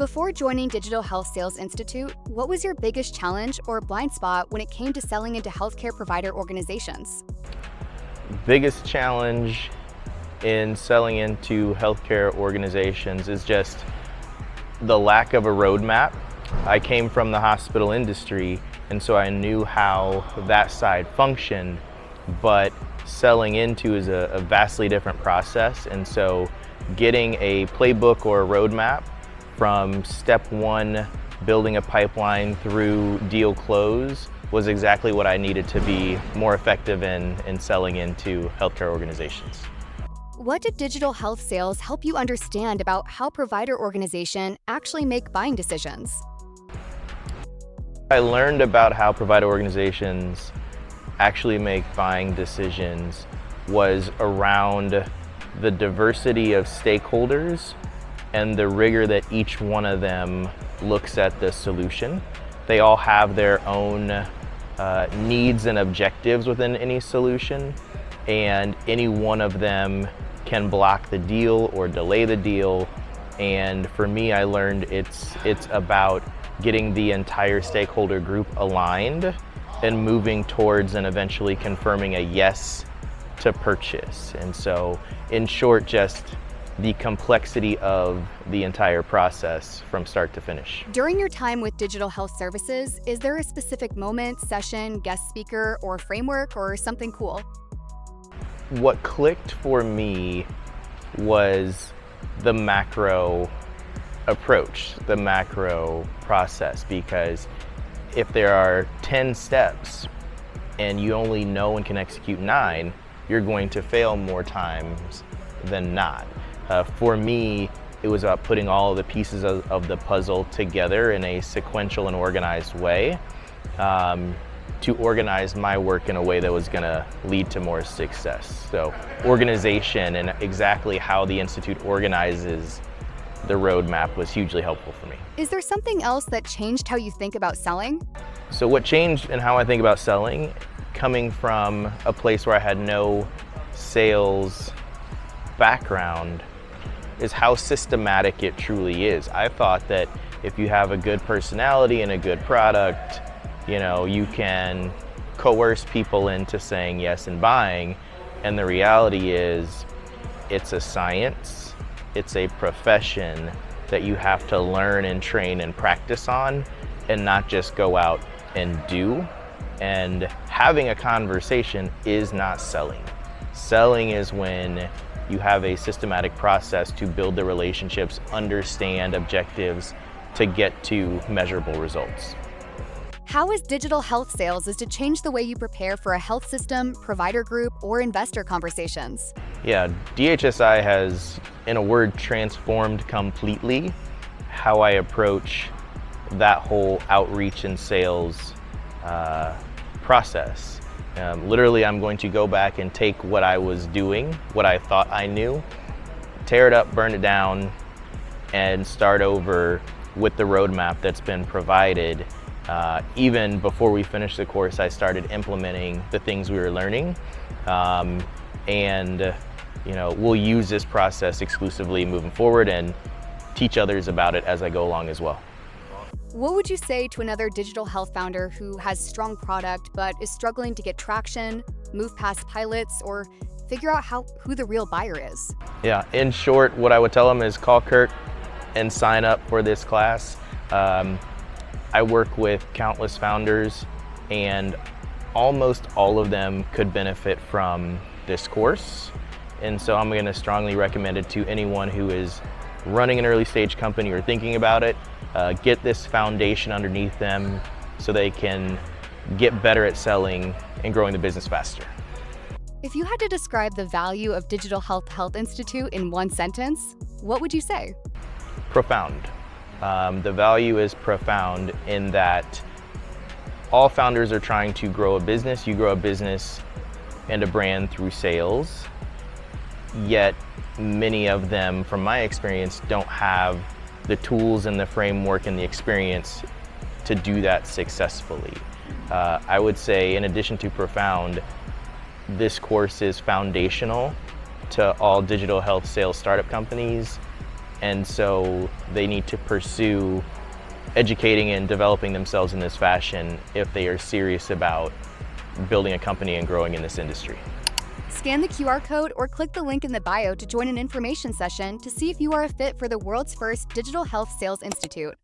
Before joining Digital Health Sales Institute, what was your biggest challenge or blind spot when it came to selling into healthcare provider organizations? Biggest challenge in selling into healthcare organizations is just the lack of a roadmap. I came from the hospital industry, and so I knew how that side functioned, but selling into is a vastly different process. And so getting a playbook or a roadmap from step one, building a pipeline through deal close, was exactly what I needed to be more effective in selling into healthcare organizations. What did digital health sales help you understand about how provider organizations actually make buying decisions? I learned about how provider organizations actually make buying decisions was around the diversity of stakeholders and the rigor that each one of them looks at the solution. They all have their own needs and objectives within any solution, and any one of them can block the deal or delay the deal. And for me, I learned it's about getting the entire stakeholder group aligned and moving towards and eventually confirming a yes to purchase. And so, in short, just the complexity of the entire process from start to finish. During your time with Digital Health Services, is there a specific moment, session, guest speaker, or framework, or something cool? What clicked for me was the macro approach, the macro process, because if there are 10 steps and you only know and can execute 9, you're going to fail more times than not. For me, it was about putting all of the pieces of the puzzle together in a sequential and organized way to organize my work in a way that was going to lead to more success. So organization and exactly how the Institute organizes the roadmap was hugely helpful for me. Is there something else that changed how you think about selling? So what changed in how I think about selling, coming from a place where I had no sales background, is how systematic it truly is. I thought that if you have a good personality and a good product, you can coerce people into saying yes and buying. And the reality is, it's a science, it's a profession that you have to learn and train and practice on, and not just go out and do. And having a conversation is not selling. Selling is when you have a systematic process to build the relationships, understand objectives to get to measurable results. How is digital health sales is to change the way you prepare for a health system, provider group, or investor conversations? Yeah, DHSI has, in a word, transformed completely how I approach that whole outreach and sales process. Literally, I'm going to go back and take what I was doing, what I thought I knew, tear it up, burn it down, and start over with the roadmap that's been provided. Even before we finished the course, I started implementing the things we were learning. We'll use this process exclusively moving forward and teach others about it as I go along as well. What would you say to another digital health founder who has strong product but is struggling to get traction, move past pilots, or figure out who the real buyer is? Yeah, in short, what I would tell them is call Kurt and sign up for this class. I work with countless founders, and almost all of them could benefit from this course. And so I'm going to strongly recommend it to anyone who is running an early stage company or thinking about it. Get this foundation underneath them so they can get better at selling and growing the business faster. If you had to describe the value of Digital Health Institute in one sentence, what would you say? Profound. The value is profound in that all founders are trying to grow a business. You grow a business and a brand through sales, yet many of them, from my experience, don't have the tools and the framework and the experience to do that successfully. I would say, in addition to profound, this course is foundational to all digital health sales startup companies And so they need to pursue educating and developing themselves in this fashion if they are serious about building a company and growing in this industry. Scan the QR code or click the link in the bio to join an information session to see if you are a fit for the world's first Digital Health Sales Institute.